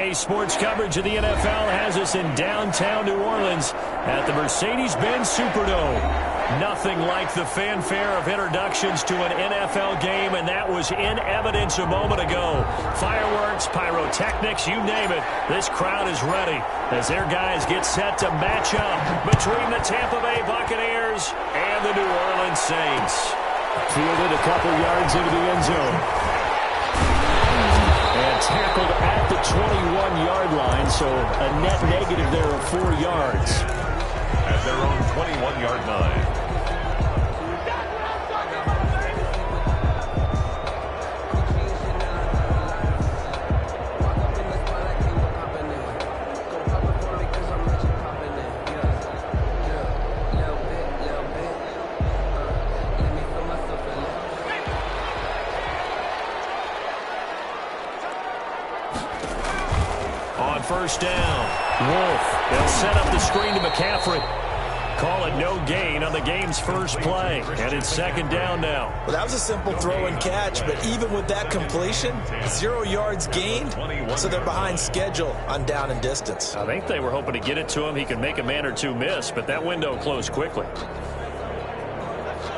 Today's sports coverage of the NFL has us in downtown New Orleans at the Mercedes-Benz Superdome. Nothing like the fanfare of introductions to an NFL game, and that was in evidence a moment ago. Fireworks, pyrotechnics, you name it. This crowd is ready as their guys get set to match up between the Tampa Bay Buccaneers and the New Orleans Saints. Fielded a couple yards into the end zone. And tackled at the 21-yard line, so a net negative there of 4 yards. At their own 21-yard line. On first down, Wolf. They'll set up the screen to McCaffrey. Call it no gain on the game's first play. And it's second down now. Well, that was a simple throw and catch, but even with that completion, 0 yards gained, so they're behind schedule on down and distance. I think they were hoping to get it to him. He could make a man or two miss, but that window closed quickly.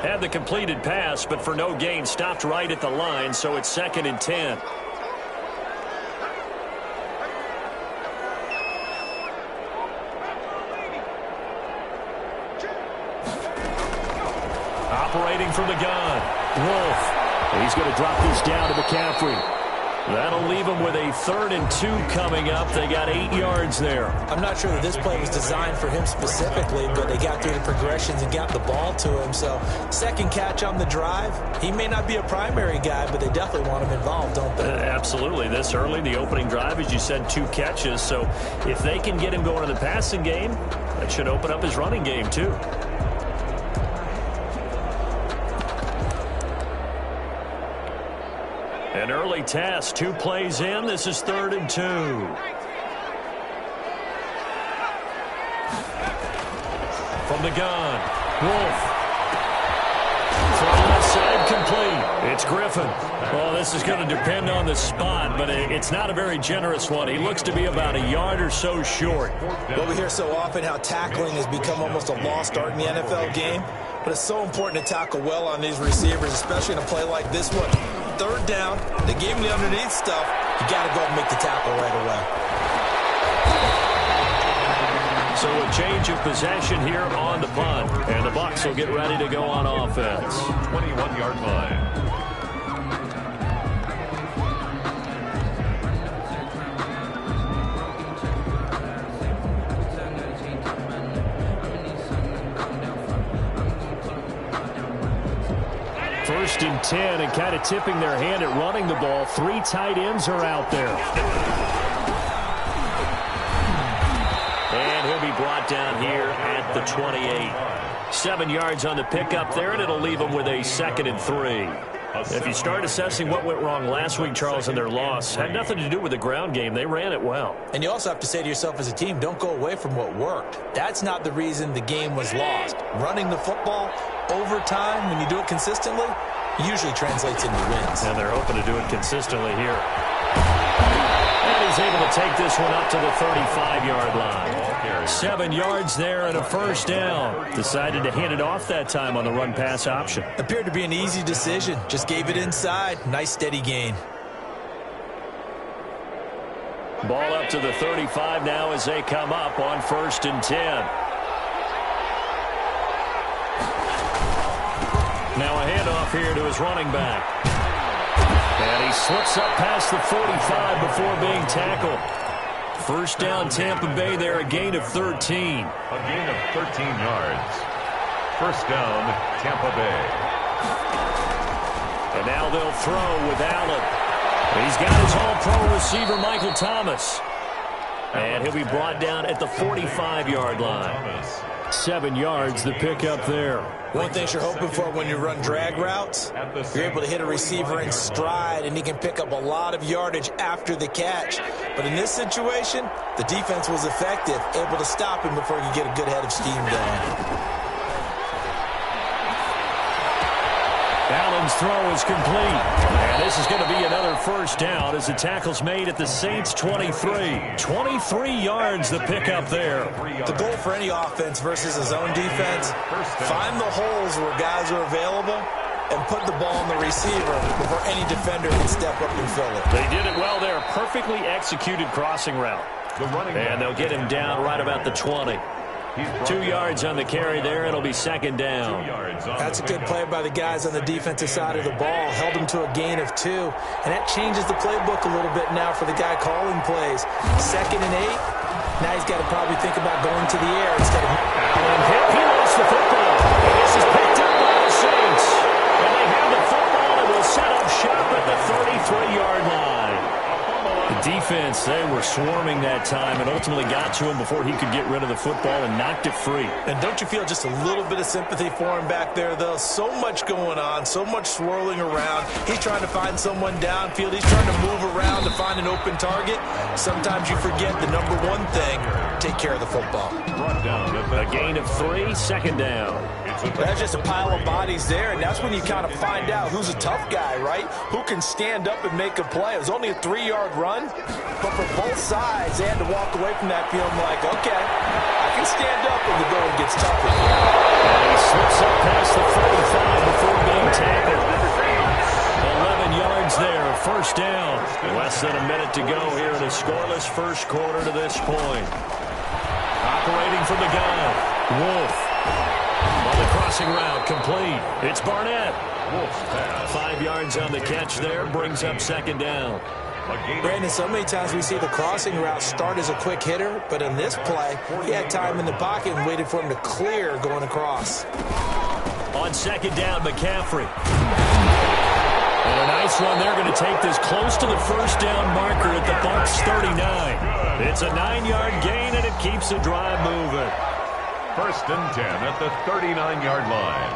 Had the completed pass, but for no gain, stopped right at the line, so it's second and 10. Operating from the gun, Wolf. He's going to drop this down to McCaffrey. That'll leave him with a 3rd and 2 coming up. They got 8 yards there. I'm not sure that this play was designed for him specifically, but they got through the progressions and got the ball to him. So, second catch on the drive. He may not be a primary guy, but they definitely want him involved, don't they? Absolutely. This early, the opening drive, as you said, 2 catches. So, if they can get him going in the passing game, that should open up his running game, too. An early test, 2 plays in. This is 3rd and 2. From the gun, Wolf. From the left side, complete. It's Griffin. Well, this is going to depend on the spot, but it's not a very generous one. He looks to be about a yard or so short. Well, we hear so often how tackling has become almost a lost art in the NFL game, but it's so important to tackle well on these receivers, especially in a play like this one. 3rd down, they gave him the underneath stuff. You got to go and make the tackle right away. So a change of possession here on the punt, and the Bucs will get ready to go on offense. 21-yard line. First and 10, and kind of tipping their hand at running the ball. 3 tight ends are out there. And he'll be brought down here at the 28. 7 yards on the pickup there, and it'll leave them with a 2nd and 3. If you start assessing what went wrong last week, Charles, in their loss, had nothing to do with the ground game. They ran it well. And you also have to say to yourself as a team, don't go away from what worked. That's not the reason the game was lost. Running the football over time, when you do it consistently, usually translates into wins. And they're hoping to do it consistently here. And he's able to take this one up to the 35-yard line. 7 yards there and a first down. Decided to hand it off that time on the run-pass option. Appeared to be an easy decision. Just gave it inside. Nice steady gain. Ball up to the 35 now as they come up on 1st and 10. Now a handoff here to his running back. And he slips up past the 45 before being tackled. First down, Tampa Bay there, a gain of 13. A gain of 13 yards. First down, Tampa Bay. And now they'll throw with Allen. He's got his all-pro receiver, Michael Thomas. And he'll be brought down at the 45-yard line. 7 yards, the pickup there. One thing you're hoping for when you run drag routes, you're able to hit a receiver in stride, and he can pick up a lot of yardage after the catch. But in this situation, the defense was effective, able to stop him before he could get a good head of steam going. Allen Wilson's throw is complete. And this is going to be another first down as the tackle's made at the Saints' 23. 23 yards the pickup there. The goal for any offense versus a zone defense, find the holes where guys are available and put the ball on the receiver before any defender can step up and fill it. They did it well there. Perfectly executed crossing route. And they'll get him down right about the 20. 2 yards on the carry there. It'll be second down. That's a good play by the guys on the defensive side of the ball. Held him to a gain of 2. And that changes the playbook a little bit now for the guy calling plays. 2nd and 8. Now he's got to probably think about going to the air instead of... He lost the football. This is picked up by the Saints. And they have the football and will set up shop at the 33-yard line. The defense, they were swarming that time and ultimately got to him before he could get rid of the football and knocked it free. And don't you feel just a little bit of sympathy for him back there, though? So much going on, so much swirling around. He's trying to find someone downfield. He's trying to move around to find an open target. Sometimes you forget the number one thing, take care of the football. A gain of 3, second down. That's just a pile of bodies there, and that's when you kind of find out who's a tough guy, right? Who can stand up and make a play. It was only a 3-yard run, but for both sides, they had to walk away from that feeling like, okay, I can stand up when the going gets tough. And he slips up past the 45 before being tackled. 11 yards there, first down. Less than a minute to go here in a scoreless first quarter to this point. Operating from the gun, Wolf. On the crossing route, complete. It's Barnett. 5 yards on the catch there, brings up second down. Brandon, so many times we see the crossing route start as a quick hitter, but in this play, he had time in the pocket and waited for him to clear going across. On second down, McCaffrey. And a nice run. They're going to take this close to the first down marker at the Bucs 39. It's a 9-yard gain, and it keeps the drive moving. First and 10 at the 39-yard line.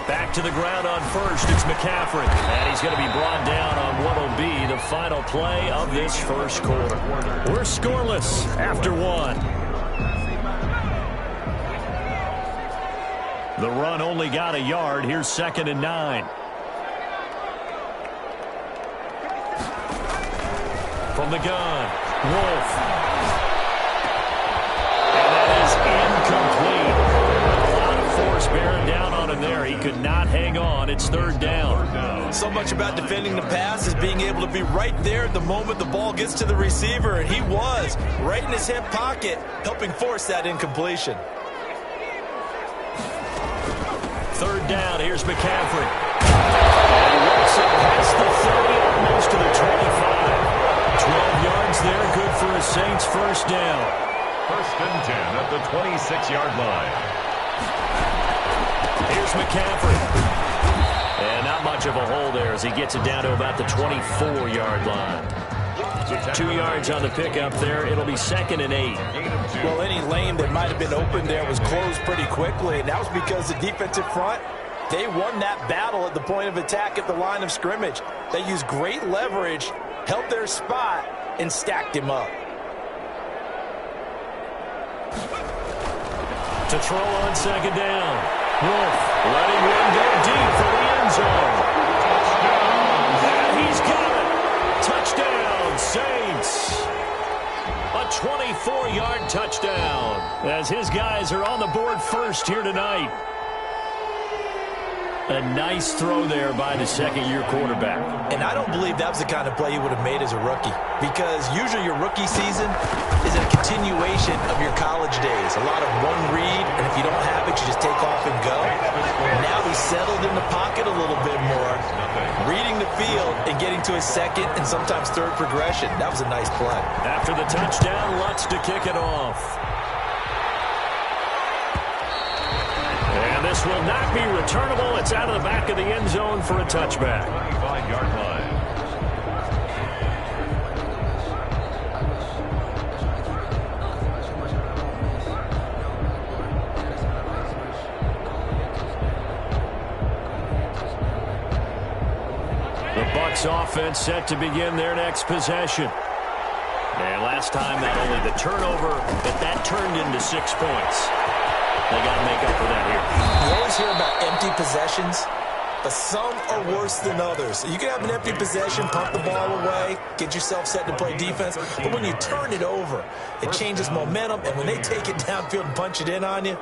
Back to the ground on first, it's McCaffrey. And he's going to be brought down on what will be the final play of this first quarter. We're scoreless after 1. The run only got a yard. Here's second and 9. From the gun, Wolf. And that is incomplete. A lot of force bearing down on him there. He could not hang on. It's third down. So much about defending the pass is being able to be right there at the moment the ball gets to the receiver, and he was right in his hip pocket, helping force that incompletion. Third down, here's McCaffrey. And he works up past the 30, almost to the 25. 12 yards there, good for a Saints first down. First and 10 at the 26-yard line. Here's McCaffrey. And not much of a hole there as he gets it down to about the 24-yard line. 2 yards on the pickup there. It'll be second and 8. Well, any lane that might have been open there was closed pretty quickly, and that was because the defensive front, they won that battle at the point of attack at the line of scrimmage. They used great leverage, held their spot, and stacked him up. To throw on second down. Wolf letting one go deep for the end zone. And he's got it. Touchdown, Saints. A 24-yard touchdown as his guys are on the board first here tonight. A nice throw there by the second-year quarterback. And I don't believe that was the kind of play he would have made as a rookie, because usually your rookie season is a continuation of your college days. A lot of one read, and if you don't have it, you just take off and go. Now he's settled in the pocket a little bit more, reading the field and getting to his second and sometimes third progression. That was a nice play. After the touchdown, Lutz to kick it off. And this will not be returnable. It's out of the back of the end zone for a touchback. 25-yard line. The Bucs offense set to begin their next possession. And last time, not only the turnover, but that turned into 6 points. They got to make up for that here. You always hear about empty possessions, but some are worse than others. You can have an empty possession, pump the ball away, get yourself set to play defense, but when you turn it over, it changes momentum, and when they take it downfield and punch it in on you,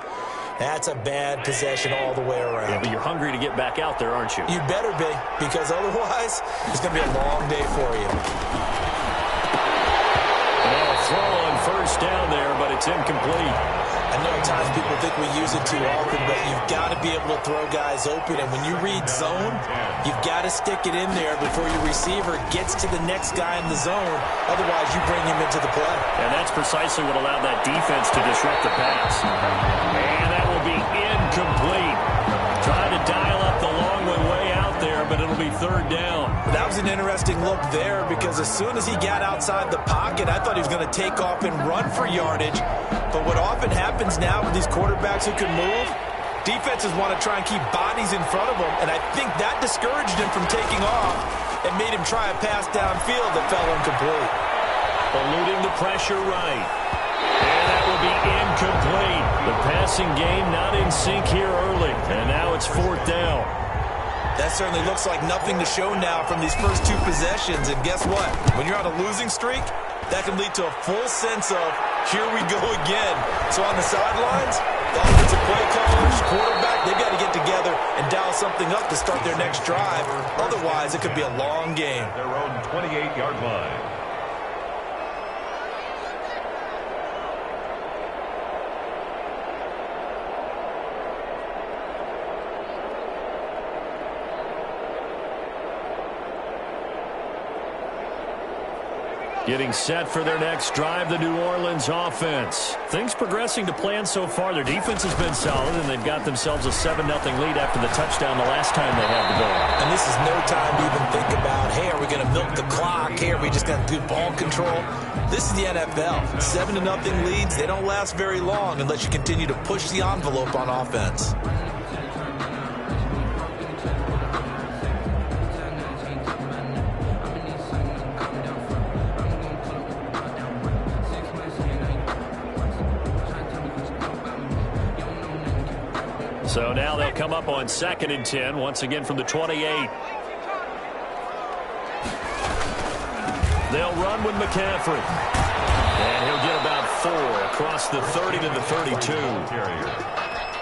that's a bad possession all the way around. Yeah, but you're hungry to get back out there, aren't you? You better be, because otherwise, it's going to be a long day for you. Well, a throw on first down there, but it's incomplete. I know at times people think we use it too often, but you've got to be able to throw guys open. And when you read zone, you've got to stick it in there before your receiver gets to the next guy in the zone. Otherwise, you bring him into the play. And that's precisely what allowed that defense to disrupt the pass. And that will be incomplete. Trying to dial up the long one way out there, but it'll be third down. That was an interesting look there because as soon as he got outside the pocket, I thought he was going to take off and run for yardage. But what often happens now with these quarterbacks who can move, defenses want to try and keep bodies in front of them, and I think that discouraged him from taking off and made him try a pass downfield that fell incomplete. Eluding the pressure right. And that will be incomplete. The passing game not in sync here early, and now it's fourth down. That certainly looks like nothing to show now from these first two possessions, and guess what? When you're on a losing streak, that can lead to a full sense of, here we go again. So on the sidelines, the offensive play callers, quarterback, they've got to get together and dial something up to start their next drive. Otherwise, it could be a long game. Their own 28-yard line. Getting set for their next drive, the New Orleans offense. Things progressing to plan so far. Their defense has been solid, and they've got themselves a 7-0 lead after the touchdown the last time they had the ball. And this is no time to even think about, hey, are we going to milk the clock? Hey, are we just going to do ball control? This is the NFL. 7-0 leads, they don't last very long unless you continue to push the envelope on offense. So now they'll come up on 2nd and 10, once again from the 28. They'll run with McCaffrey. And he'll get about 4 across the 30 to the 32.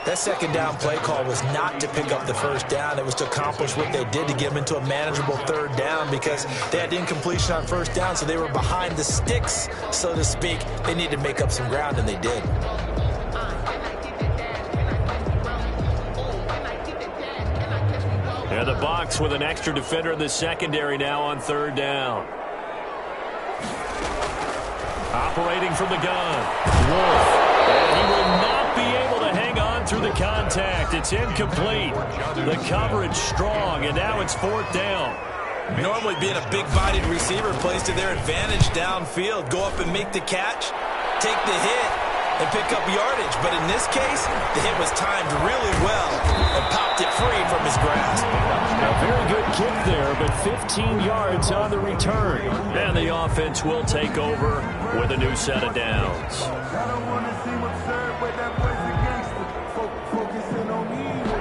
That second down play call was not to pick up the first down. It was to accomplish what they did to get them into a manageable third down because they had incompletion on first down, so they were behind the sticks, so to speak. They needed to make up some ground, and they did. And the Bucs with an extra defender in the secondary now on third down. Operating from the gun. Wolf. And he will not be able to hang on through the contact. It's incomplete. The coverage strong, and now it's fourth down. Normally being a big-bodied receiver plays to their advantage downfield. Go up and make the catch, take the hit, and pick up yardage. But in this case, the hit was timed really well and popped it free from his grasp. A very good kick there, but 15 yards on the return. And the offense will take over with a new set of downs.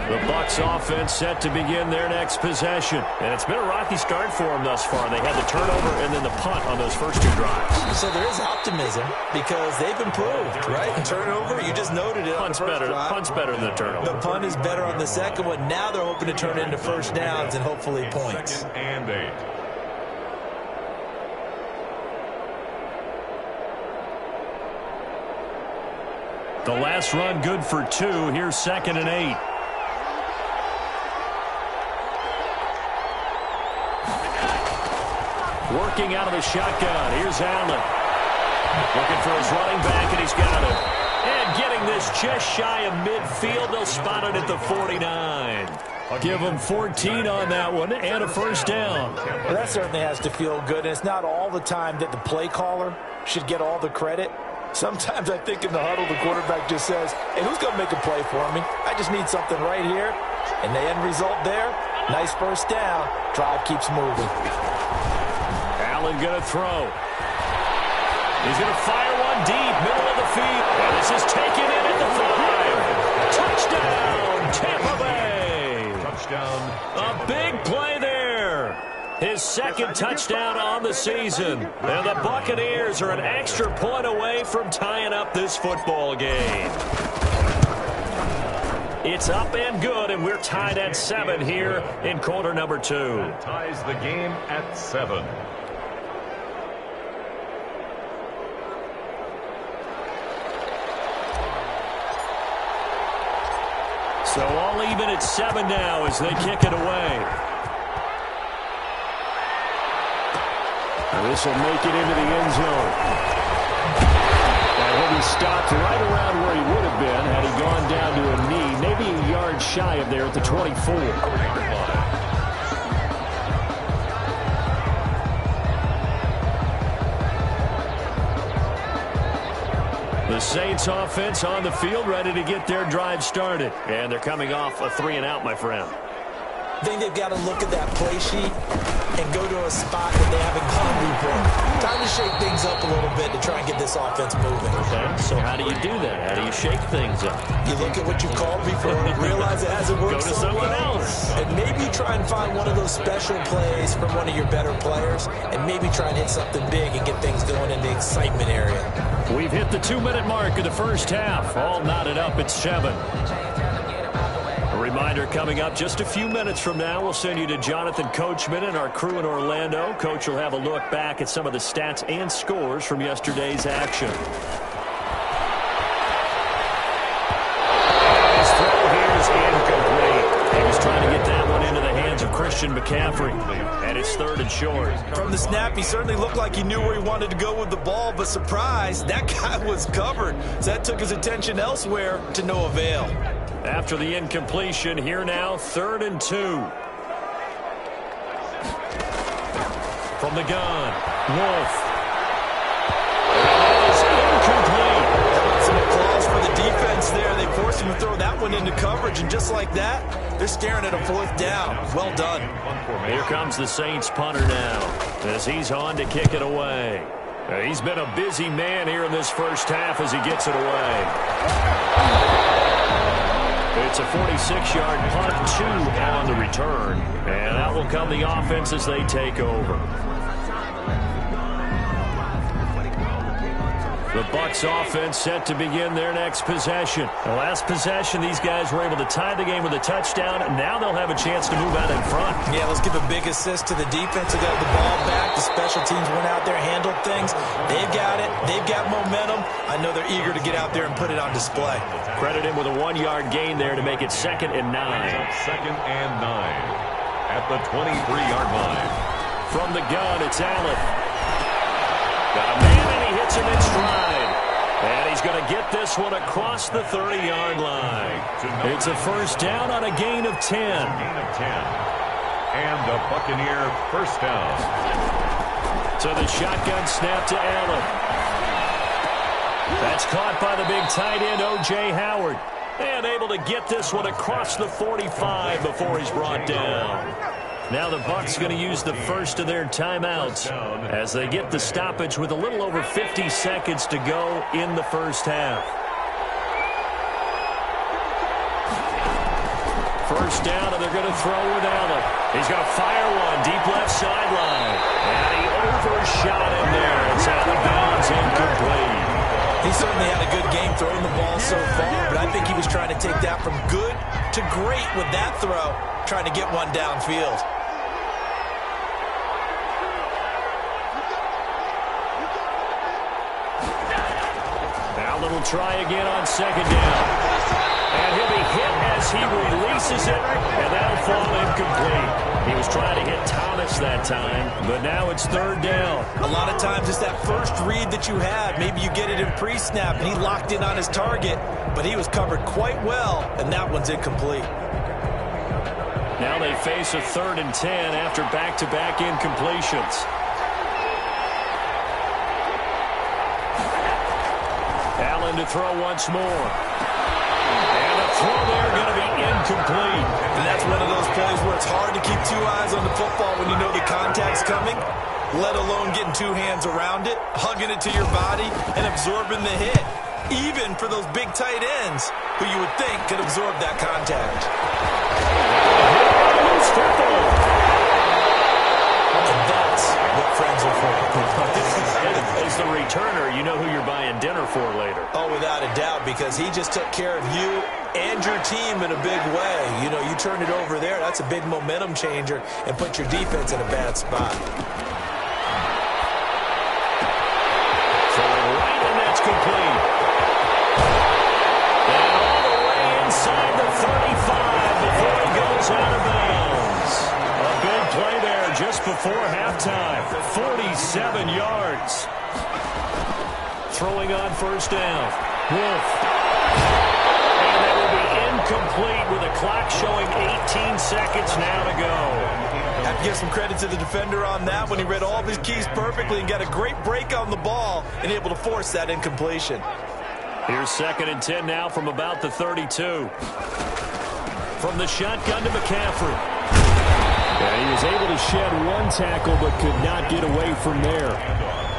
The Bucs offense set to begin their next possession. And it's been a rocky start for them thus far. They had the turnover and then the punt on those first two drives. So there is optimism because they've improved, right? Turnover, you just noted it. Punt's better than the turnover. The punt is better on the second one. Now they're hoping to turn it into first downs and hopefully points. 2nd and 8. The last run good for 2. Here's 2nd and 8. Working out of the shotgun. Here's Allen. Looking for his running back, and he's got it. And getting this just shy of midfield. They'll spot it at the 49. Give them 14 on that one and a first down. Well, that certainly has to feel good, and it's not all the time that the play caller should get all the credit. Sometimes I think in the huddle, the quarterback just says, hey, who's going to make a play for me? I just need something right here. And the end result there, nice first down. Drive keeps moving. Allen going to throw. He's going to fire one deep, middle of the field. And this is taken in at the 5. A big play there. His second touchdown on the season. And the Buccaneers are an extra point away from tying up this football game. It's up and good, and we're tied at 7 here in quarter number 2. That ties the game at 7. So all even at 7 now as they kick it away. And this will make it into the end zone. And he'll be stopped right around where he would have been had he gone down to a knee, maybe a yard shy of there at the 24. The Saints offense on the field, ready to get their drive started. And they're coming off a 3-and-out, my friend. I think they've got to look at that play sheet and go to a spot that they haven't gone before. Time to shake things up a little bit to try and get this offense moving. Okay, so how do you do that? How do you shake things up? You look at what you called before, realize it hasn't worked Go to someone else. And maybe try and find one of those special plays from one of your better players, and maybe try and hit something big and get things going in the excitement area. We've hit the 2-minute mark of the first half. All knotted up at 7. A reminder coming up just a few minutes from now. We'll send you to Jonathan Coachman and our crew in Orlando. Coach will have a look back at some of the stats and scores from yesterday's action. His throw here is incomplete. He was trying to get that one into the hands of Christian McCaffrey. And it's 3rd and short. From the snap, he certainly looked like he knew where he wanted to go with the ball, but surprise, that guy was covered. So that took his attention elsewhere to no avail. After the incompletion, here now, 3rd and 2. From the gun, Wolf. It is incomplete. Some applause for the defense there. They forced him to throw that one into coverage, and just like that, they're staring at a 4th down. Well done. Here comes the Saints punter now as he's on to kick it away. He's been a busy man here in this first half as he gets it away. It's a 46-yard punt, 2 on the return. And out will come the offense as they take over. The Bucs offense set to begin their next possession. The last possession, these guys were able to tie the game with a touchdown. And now they'll have a chance to move out in front. Yeah, let's give a big assist to the defense who got the ball back. The special teams went out there, handled things. They've got it. They've got momentum. I know they're eager to get out there and put it on display. Credit him with a 1-yard gain there to make it 2nd and 9. 2nd and 9 at the 23-yard line. From the gun, it's Allen. Got a man, and he hits him in stride. And he's going to get this one across the 30-yard line. It's a first down on a gain of 10. Gain of 10. And a Buccaneer first down. So the shotgun snap to Allen. That's caught by the big tight end, O.J. Howard. And able to get this one across the 45 before he's brought down. Now the Bucs going to use the first of their timeouts as they get the stoppage with a little over 50 seconds to go in the first half. First down, and they're going to throw with Allen. He's going to fire one deep left sideline. And he overshot him there. It's out of bounds, incomplete. He certainly had a good game throwing the ball so far, but I think he was trying to take that from good to great with that throw, trying to get one downfield. Allen will try again on 2nd down. And he'll be hit as he releases it, and that'll fall incomplete. He was trying to hit Thomas that time, but now it's 3rd down. A lot of times it's that first read that you had. Maybe you get it in pre-snap, and he locked in on his target, but he was covered quite well, and that one's incomplete. Now they face a 3rd and 10 after back-to-back incompletions. Allen to throw once more. And the throw there going to be incomplete. And that's one of those plays where it's hard to keep 2 eyes on the football when you know the contact's coming, let alone getting 2 hands around it, hugging it to your body, and absorbing the hit. Even for those big tight ends who you would think could absorb that contact. It's football. And that's what friends are for. As the returner, you know who you're buying dinner for later. Oh, without a doubt, because he just took care of you and your team in a big way. You know, you turned it over there. That's a big momentum changer and put your defense in a bad spot. Throwing right, and that's complete. And all the way inside the 35 before he goes out of bounds. A big play there just before halftime. 47 yards. Throwing on first down. Wolf. And that will be incomplete with a clock showing 18 seconds now to go. Have to give some credit to the defender on that when he read all of his keys perfectly and got a great break on the ball and able to force that incompletion. Here's 2nd and 10 now from about the 32. From the shotgun to McCaffrey. Yeah, he was able to shed one tackle but could not get away from there.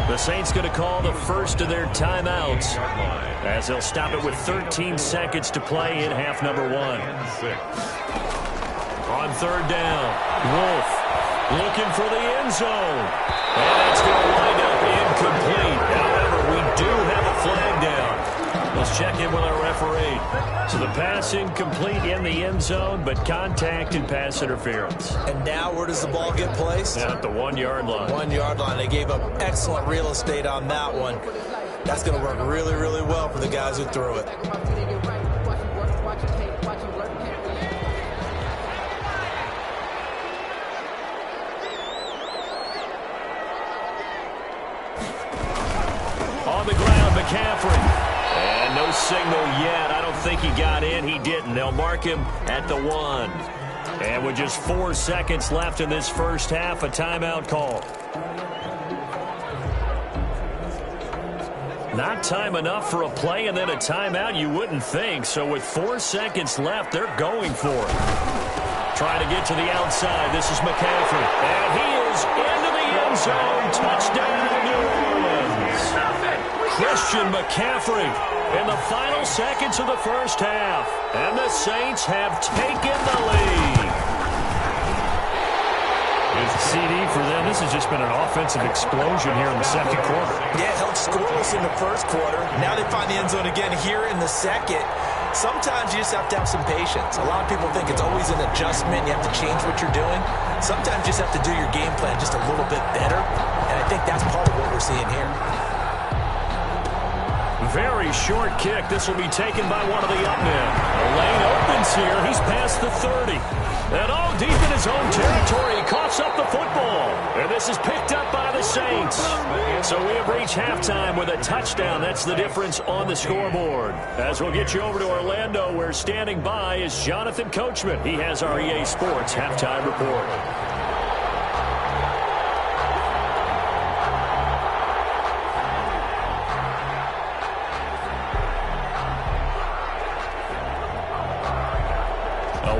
The Saints going to call the first of their timeouts as they'll stop it with 13 seconds to play in half number 1. On 3rd down, Wolf looking for the end zone. And it's going to wind up incomplete. However, we do have a flag down. Let's check in with our referee. So the pass incomplete in the end zone, but contact and pass interference. And now where does the ball get placed? At the 1-yard line. 1-yard line. They gave up excellent real estate on that one. That's going to work really, really well for the guys who threw it. On the ground, McCaffrey. And no signal yet. I don't think he got in. He didn't. They'll mark him at the 1. And with just 4 seconds left in this first half, a timeout call. Not time enough for a play and then a timeout, you wouldn't think. So with 4 seconds left, they're going for it. Trying to get to the outside. This is McCaffrey. And he is into the end zone. Touchdown, New Orleans. Christian McCaffrey in the final seconds of the first half. And the Saints have taken the lead. CD for them. This has just been an offensive explosion here in the second quarter. Yeah, held scoreless in the first quarter. Now they find the end zone again here in the second. Sometimes you just have to have some patience. A lot of people think it's always an adjustment. You have to change what you're doing. Sometimes you just have to do your game plan just a little bit better. And I think that's part of what we're seeing here. Very short kick. This will be taken by one of the up men. The lane opens here. He's past the 30. And all deep in his own territory, he coughs up the football. And this is picked up by the Saints. So we have reached halftime with a touchdown. That's the difference on the scoreboard. As we'll get you over to Orlando, where standing by is Jonathan Coachman. He has our EA Sports halftime report.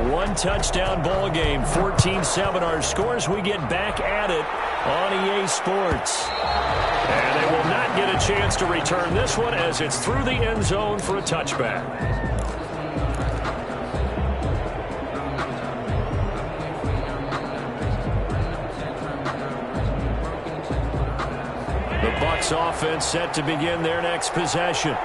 One-touchdown ball game, 14-7 our scores. We get back at it on EA Sports. And they will not get a chance to return this one as it's through the end zone for a touchback. The Bucs offense set to begin their next possession.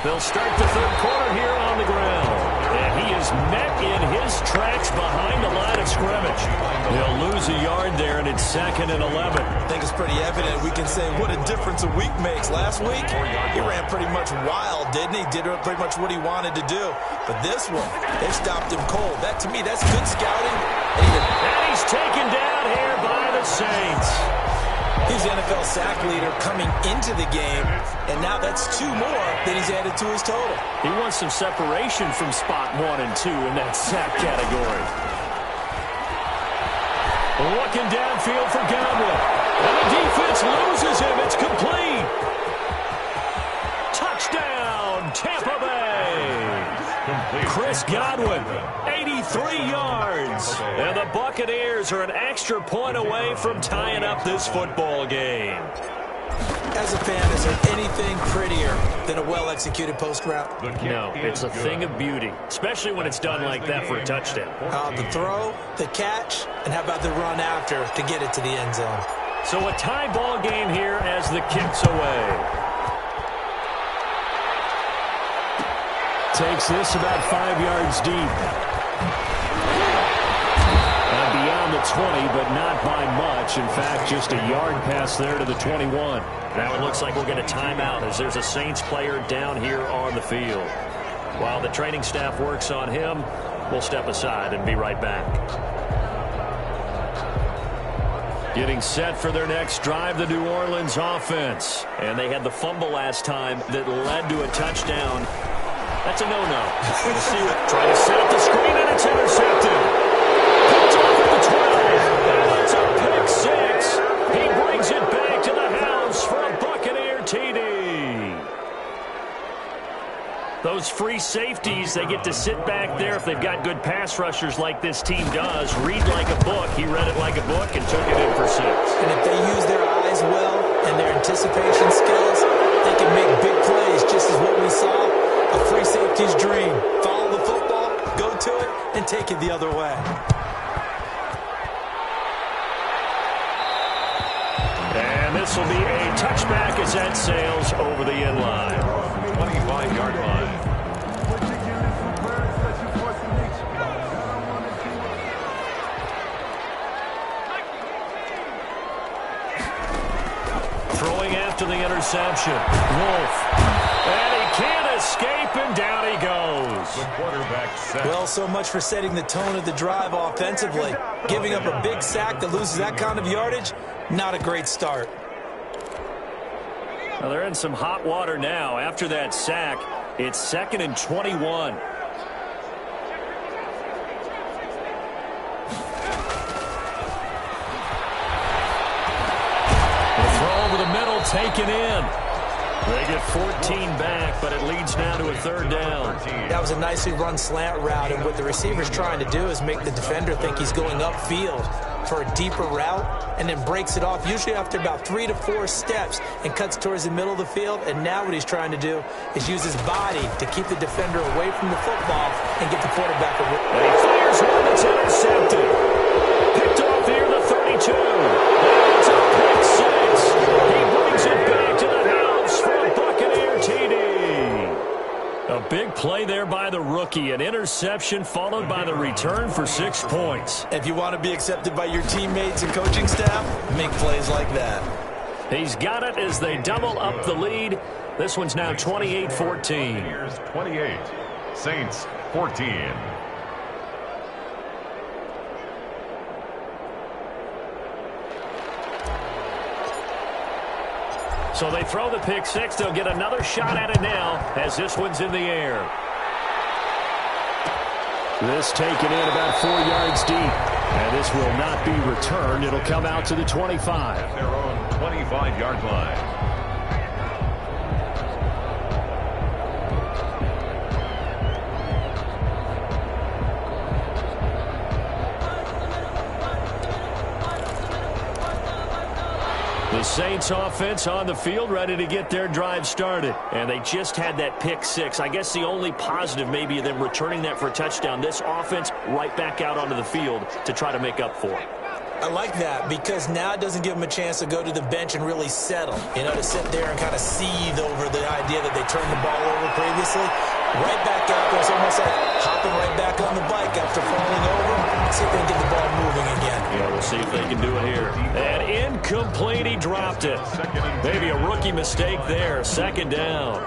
They'll start the third quarter here on the ground. And he is met in his tracks behind the line of scrimmage. They'll lose a yard there, and it's 2nd and 11. I think it's pretty evident. We can say what a difference a week makes. Last week, he ran pretty much wild, didn't he? Did pretty much what he wanted to do. But this one, they stopped him cold. That, to me, that's good scouting. And he's taken down here by the Saints. He's the NFL sack leader coming into the game, and now that's 2 more that he's added to his total. He wants some separation from spot 1 and 2 in that sack category. Looking downfield for Godwin. And the defense loses him. It's complete. Touchdown, Tampa Bay. Chris Godwin, 83 yards. And the Buccaneers are an extra point away from tying up this football game. As a fan, is there anything prettier than a well-executed post route? No, it's a thing of beauty, especially when it's done like that for a touchdown. The throw, the catch, and how about the run after to get it to the end zone? So a tie ball game here as the kick's away. Takes this about 5 yards deep. And beyond the 20, but not by much. In fact, just a yard pass there to the 21. Now it looks like we'll get a timeout as there's a Saints player down here on the field. While the training staff works on him, we'll step aside and be right back. Getting set for their next drive, the New Orleans offense. And they had the fumble last time that led to a touchdown. That's a no-no. We'll see what. Trying to set up the screen, and it's intercepted. Picked off at the 12. It's a pick six. He brings it back to the house for a Buccaneer TD. Those free safeties, they get to sit back there if they've got good pass rushers like this team does. Read like a book. He read it like a book and took it in for 6. And if they use their eyes well and their anticipation skills, they can make big plays, just as what we saw. A free safety's dream. Follow the football, go to it, and take it the other way. And this will be a touchback as that sails over the end line. 25-yard line. Throwing after the interception. Wolf. And he can't escape, and down he goes. The quarterback set. Well, so much for setting the tone of the drive offensively. Giving up a big sack that loses that kind of yardage, not a great start. Well, they're in some hot water now. After that sack, it's 2nd and 21. The throw over the middle, taken in. They get 14 back, but it leads now to a 3rd down. That was a nicely run slant route, and what the receiver's trying to do is make the defender think he's going upfield for a deeper route, and then breaks it off, usually after about 3 to 4 steps, and cuts towards the middle of the field. And now what he's trying to do is use his body to keep the defender away from the football and get the quarterback away. And he fires one that's intercepted. Picked off here, the 32. It's a pick 6. He brings it back to the house for a Buccaneer TD. A big play there by the rookie. An interception followed by the return for 6 points. If you want to be accepted by your teammates and coaching staff, make plays like that. He's got it as they double up the lead. This one's now 28-14. Here's 28. Saints 14. So they throw the pick 6. They'll get another shot at it now as this one's in the air. This taken in about 4 yards deep. And this will not be returned. It'll come out to the 25. At their own 25-yard line. The Saints offense on the field ready to get their drive started. And they just had that pick 6. I guess the only positive maybe of them returning that for a touchdown. This offense right back out onto the field to try to make up for it. I like that because now it doesn't give them a chance to go to the bench and really settle. You know, to sit there and kind of seethe over the idea that they turned the ball over previously. Right back out there. It's almost like hopping right back on the bike after falling over. See if they can get the ball moving again. Yeah, we'll see if they can do it here. And incomplete, he dropped it. Maybe a rookie mistake there. 2nd down.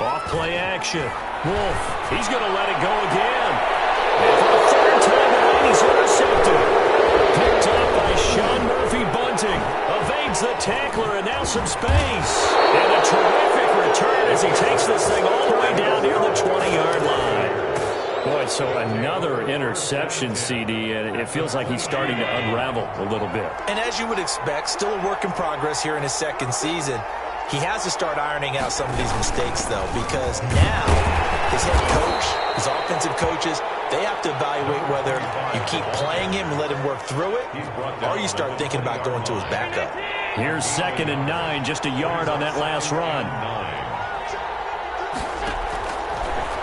Off-play action. Wolf, he's going to let it go again. And for the 3rd time tonight, he's intercepted. Picked up by Sean Murphy-Bunting. Evades the tackler, and now some space. And a terrific return as he takes this thing all the way down near the 20-yard line. Boy, so another interception, CD, and it feels like he's starting to unravel a little bit. And as you would expect, still a work in progress here in his 2nd season. He has to start ironing out some of these mistakes, though, because now his head coach, his offensive coaches, they have to evaluate whether you keep playing him and let him work through it, or you start thinking about going to his backup. Here's 2nd and 9, just a yard on that last run.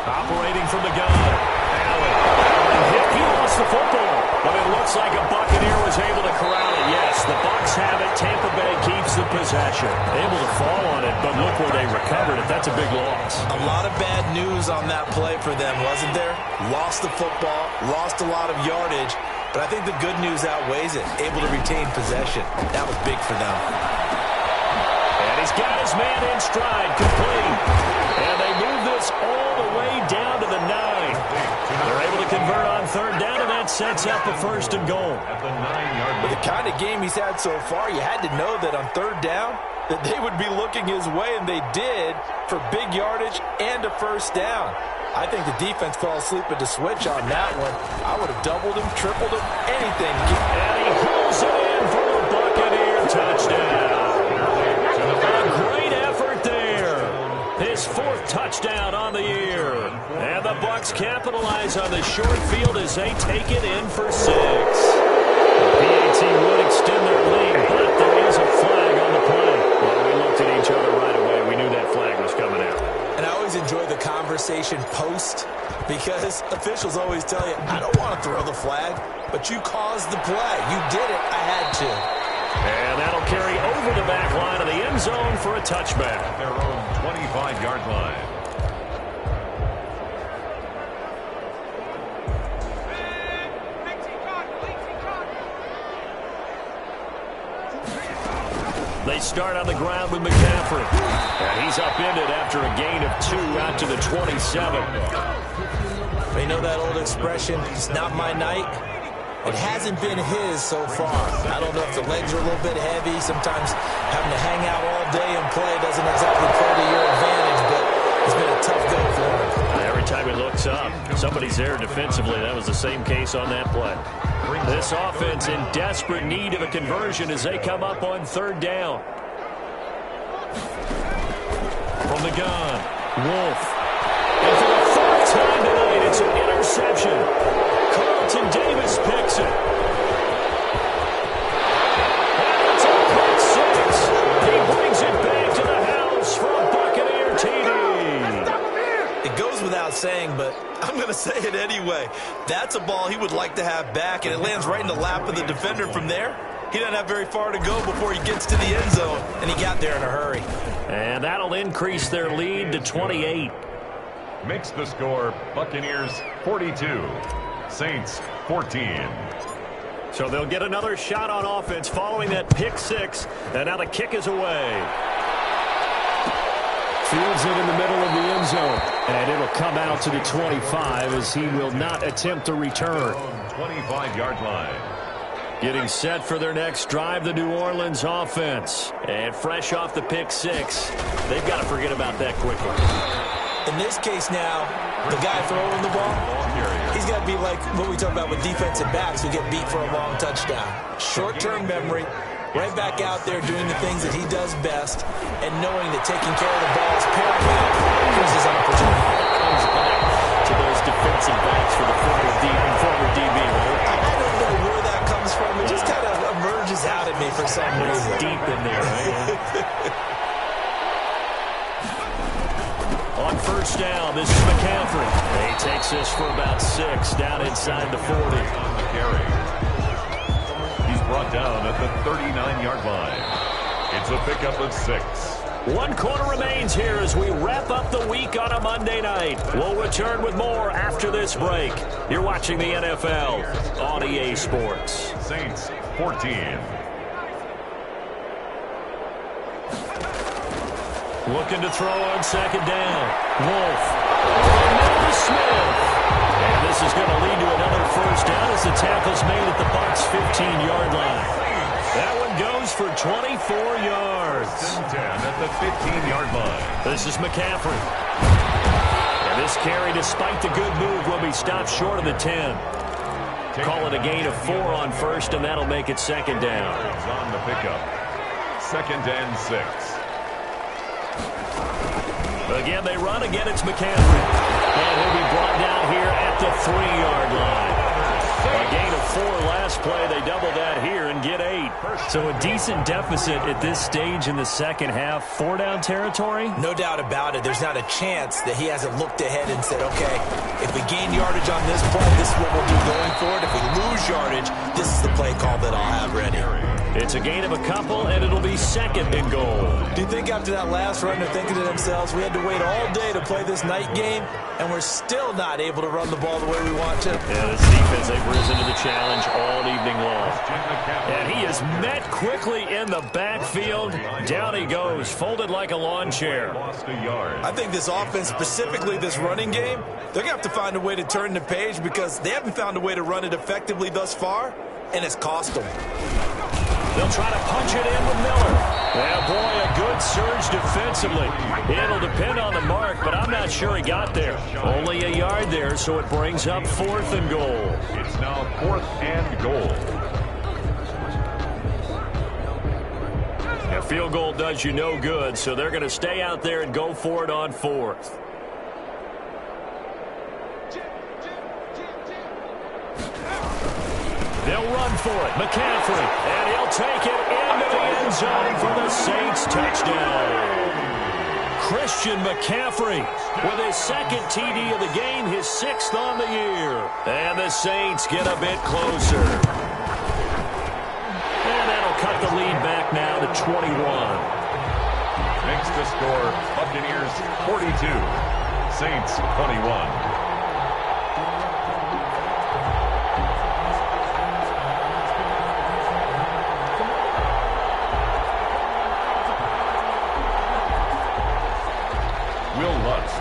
Operating from the gun. Allen. He lost the football, but it looks like a Buccaneer was able to corral it. Yes, the Bucs have it. Tampa Bay keeps the possession. Able to fall on it, but look where they recovered it. That's a big loss. A lot of bad news on that play for them, wasn't there? Lost the football, lost a lot of yardage, but I think the good news outweighs it. Able to retain possession. That was big for them. And he's got his man in stride, complete. And they move this all the way down to the 9. They're able to convert on 3rd down, and that sets up a 1st and goal. With the kind of game he's had so far, you had to know that on 3rd down that they would be looking his way, and they did, for big yardage and a 1st down. I think the defense fell asleep at the switch on that one. I would have doubled him, tripled him, anything. And he hauls it in for a Buccaneer touchdown. A great effort there. His 4th touchdown on the year. And the Bucs capitalize on the short field as they take it in for 6. The PAT would extend their lead, but there is a flag on the play. Well, we looked at each other right away. We knew that flag was coming out. And I always enjoy the conversation post, because officials always tell you, I don't want to throw the flag, but you caused the play. You did it. I had to. And that'll carry over the back line of the end zone for a touchback. Their own 25-yard line. They start on the ground with McCaffrey. And he's upended after a gain of 2 out to the 27. You know that old expression, it's not my night? It hasn't been his so far. I don't know if the legs are a little bit heavy. Sometimes having to hang out all day and play doesn't exactly play to your advantage, but it's been a tough go for him. Every time he looks up, somebody's there defensively. That was the same case on that play. This offense in desperate need of a conversion as they come up on 3rd down. From the gun, Wolf. And for the 4th time tonight, it's an interception. Carlton Davis picks it. And it's a pick 6. He brings it back to the house for a Buccaneer TD. It goes without saying, but I'm going to say it anyway. That's a ball he would like to have back, and it lands right in the lap of the defender from there. He doesn't have very far to go before he gets to the end zone, and he got there in a hurry. And that'll increase their lead to 28. Makes the score Buccaneers 42, Saints 14. So they'll get another shot on offense following that pick 6, and now the kick is away. Fields it in the middle of the end zone, and it'll come out to the 25 as he will not attempt to return. 25-yard line. Getting set for their next drive, the New Orleans offense. And fresh off the pick 6, they've got to forget about that quickly. In this case now, the guy throwing the ball, he's got to be like what we talk about with defensive backs who get beat for a long touchdown. Short-term memory, right back out there doing the things that he does best, and knowing that taking care of the ball is paramount. Here's his opportunity. Comes back to those defensive backs for the former DB, right? I don't know where that comes from. It just kind of emerges out at me for some reason. Deep in there, right? On 1st down, this is McCaffrey. He takes this for about 6 down inside the 40. On the carry. He's brought down at the 39-yard line. It's a pickup of 6. 1 quarter remains here as we wrap up the week on a Monday night. We'll return with more after this break. You're watching the NFL on EA Sports. Saints 14. Looking to throw on 2nd down. Wolf. And Smith. And this is going to lead to another 1st down as the tackle's made at the Bucs' 15-yard line. That one goes for 24 yards. 10 at the 15-yard line. This is McCaffrey. And this carry, despite the good move, will be stopped short of the 10. Call it a gain of 4 on 1st, and that'll make it 2nd down. On the pickup. 2nd and 6. Again, they run. Again, it's McCaffrey. And he'll be brought down here at the 3-yard line. A gain of 4 last play. They double that here and get 8. So a decent deficit at this stage in the second half. 4-down territory? No doubt about it. There's not a chance that he hasn't looked ahead and said, okay, if we gain yardage on this play, this is what we'll do going forward. If we lose yardage, this is the play call that I'll have ready. It's a gain of a couple, and it'll be 2nd and goal. Do you think after that last run they're thinking to themselves, we had to wait all day to play this night game, and we're still not able to run the ball the way we want to? Yeah, this defense, they've risen to the challenge all evening long. And he is met quickly in the backfield. Down he goes, folded like a lawn chair. I think this offense, specifically this running game, they're going to have to find a way to turn the page because they haven't found a way to run it effectively thus far, and it's cost them. They'll try to punch it in with Miller. Yeah, boy, a good surge defensively. It'll depend on the mark, but I'm not sure he got there. Only a yard there, so it brings up 4th and goal. It's now 4th and goal. A field goal does you no good, so they're going to stay out there and go for it on 4th. They'll run for it. McCaffrey. And he'll take it into the end zone for the Saints touchdown. Christian McCaffrey with his 2nd TD of the game, his 6th on the year. And the Saints get a bit closer. And that'll cut the lead back now to 21. Makes the score Buccaneers 42, Saints 21.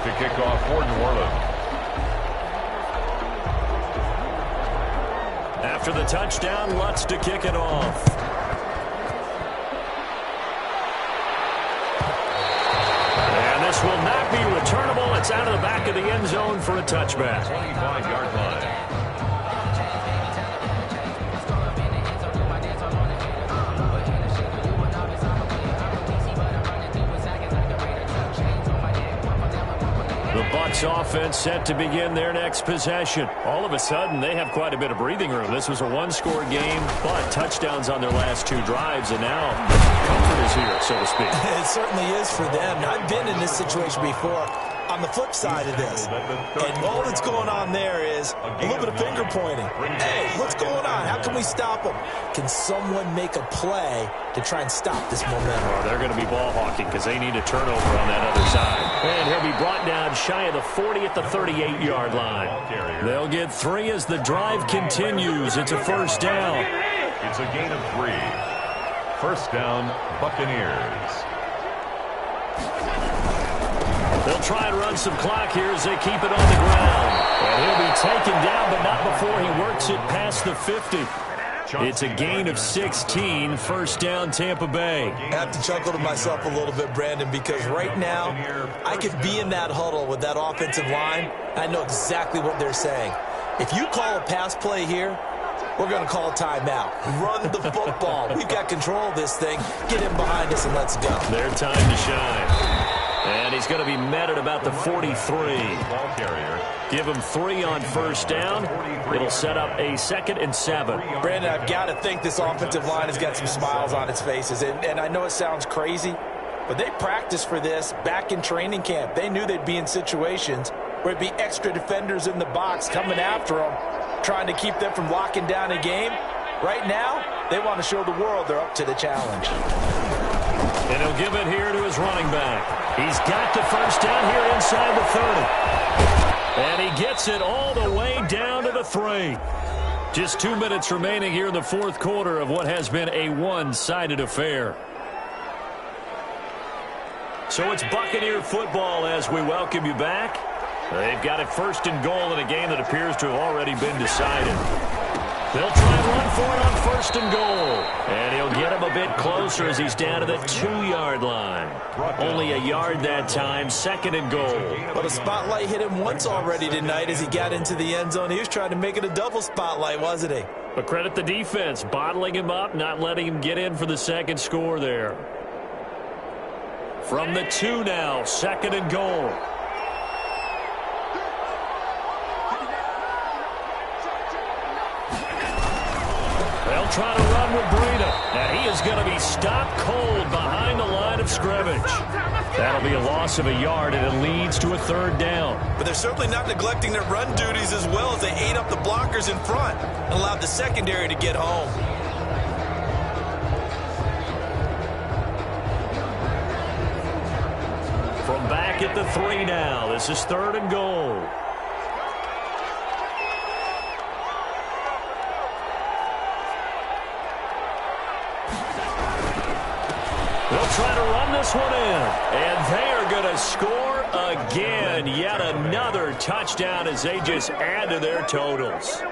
To kick off for New Orleans. After the touchdown, Lutz to kick it off. And this will not be returnable. It's out of the back of the end zone for a touchback. 25-yard line. Bucs offense set to begin their next possession. All of a sudden, they have quite a bit of breathing room. This was a one-score game, but touchdowns on their last 2 drives, and now comfort is here, so to speak. It certainly is for them. I've been in this situation before. On the flip side of this, and all that's going on there is a little bit of finger pointing. Hey, what's going on? How can we stop them? Can someone make a play to try and stop this momentum? Oh, they're going to be ball hawking because they need a turnover on that other side. And he'll be brought down shy of the 40 at the 38-yard line. They'll get 3 as the drive continues. It's a 1st down. It's a gain of 3. 1st down, Buccaneers. They'll try and run some clock here as they keep it on the ground. And he'll be taken down, but not before he works it past the 50. It's a gain of 16, 1st down Tampa Bay. I have to chuckle to myself a little bit, Brandon, because right now I could be in that huddle with that offensive line. I know exactly what they're saying. If you call a pass play here, we're going to call a timeout. Run the football. We've got control of this thing. Get in behind us and let's go. Their time to shine. And he's going to be met at about the 43. Give him 3 on 1st down. It'll set up a 2nd and 7. Brandon, I've got to think this offensive line has got some smiles on its faces. And I know it sounds crazy, but they practiced for this back in training camp. They knew they'd be in situations where it'd be extra defenders in the box coming after them, trying to keep them from locking down a game. Right now, they want to show the world they're up to the challenge. And he'll give it here to his running back. He's got the 1st down here inside the 30. And he gets it all the way down to the 3. Just 2 minutes remaining here in the 4th quarter of what has been a one-sided affair. So it's Buccaneer football as we welcome you back. They've got it 1st and goal in a game that appears to have already been decided. They'll try and run for it on 1st and goal. And he'll get him a bit closer as he's down to the 2-yard line. Only a yard that time, 2nd and goal. But a spotlight hit him once already tonight as he got into the end zone. He was trying to make it a double spotlight, wasn't he? But credit the defense, bottling him up, not letting him get in for the 2nd score there. From the 2 now, 2nd and goal. They'll try to run with Breida, and he is going to be stopped cold behind the line of scrimmage. That'll be a loss of a yard, and it leads to a 3rd down. But they're certainly not neglecting their run duties as well as they ate up the blockers in front and allowed the secondary to get home. From back at the 3 now, this is 3rd and goal. They'll try to run this one in, and they are going to score again. Yet another touchdown as they just add to their totals.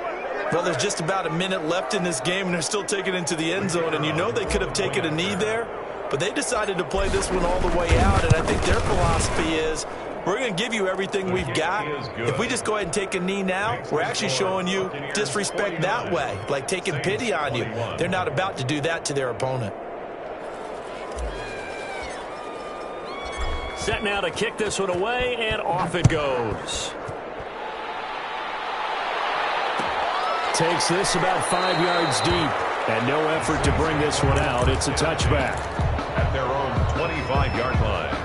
Well, there's just about a minute left in this game, and they're still taking it into the end zone, and you know they could have taken a knee there, but they decided to play this one all the way out, and I think their philosophy is, we're going to give you everything we've got. If we just go ahead and take a knee now, we're actually showing you disrespect that way, like taking pity on you. They're not about to do that to their opponent. Set now to kick this one away, and off it goes. Takes this about 5 yards deep, and no effort to bring this one out. It's a touchback. At their own 25-yard line.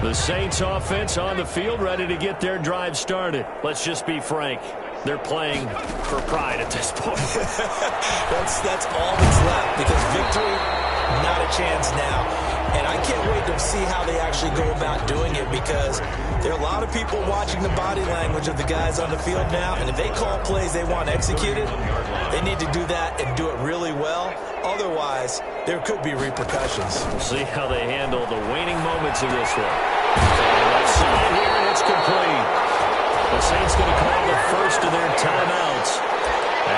The Saints offense on the field, ready to get their drive started. Let's just be frank. They're playing for pride at this point. That's all that's left, because victory, not a chance now. And I can't wait to see how they actually go about doing it, because there are a lot of people watching the body language of the guys on the field now, and if they call plays they want executed, they need to do that and do it really well. Otherwise, there could be repercussions. We'll see how they handle the waning moments of this one. Left side here, and it's complete. The Saints going to call the first of their timeouts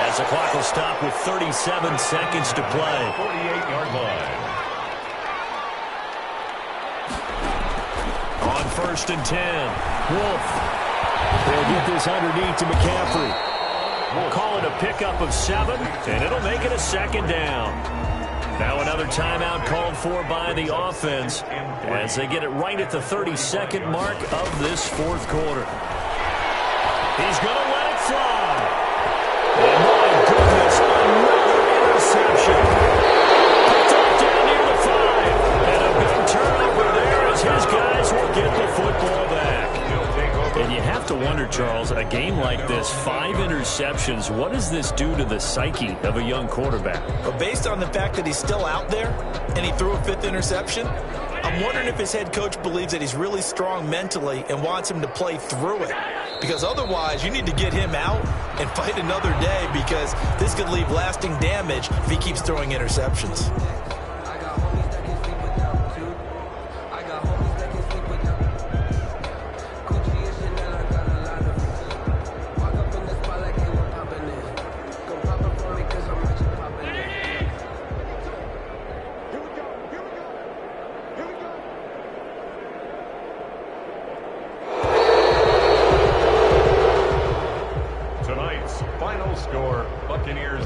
as the clock will stop with 37 seconds to play. 48-yard line. On 1st and 10, Wolf. They'll get this underneath to McCaffrey. We'll call it a pickup of 7, and it'll make it a 2nd down. Now another timeout called for by the offense as they get it right at the 32nd mark of this 4th quarter. He's going to let it fly. And my goodness, another interception. Picked up down near the 5. And a big turnover there as his guys will get the football back. And you have to wonder, Charles, a game like this, 5 interceptions, what does this do to the psyche of a young quarterback? But based on the fact that he's still out there and he threw a 5th interception, I'm wondering if his head coach believes that he's really strong mentally and wants him to play through it. Because otherwise, you need to get him out and fight another day, because this could leave lasting damage if he keeps throwing interceptions.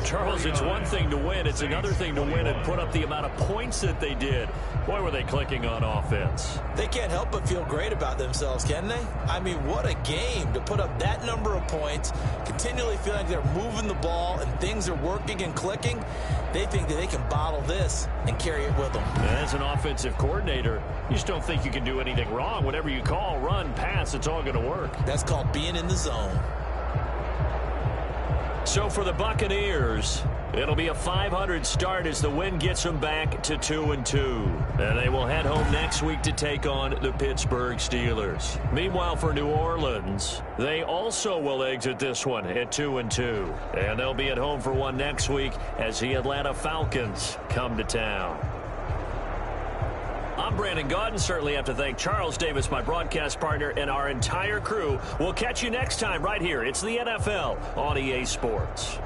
Charles, it's one thing to win. It's another thing to win and put up the amount of points that they did. Boy, were they clicking on offense. They can't help but feel great about themselves, can they? I mean, what a game to put up that number of points, continually feeling like they're moving the ball and things are working and clicking. They think that they can bottle this and carry it with them. As an offensive coordinator, you just don't think you can do anything wrong. Whatever you call, run, pass, it's all going to work. That's called being in the zone. So for the Buccaneers, it'll be a 500 start as the win gets them back to 2-2. And they will head home next week to take on the Pittsburgh Steelers. Meanwhile, for New Orleans, they also will exit this one at 2-2. And they'll be at home for one next week as the Atlanta Falcons come to town. I'm Brandon Gaudin. Certainly have to thank Charles Davis, my broadcast partner, and our entire crew. We'll catch you next time right here. It's the NFL on EA Sports.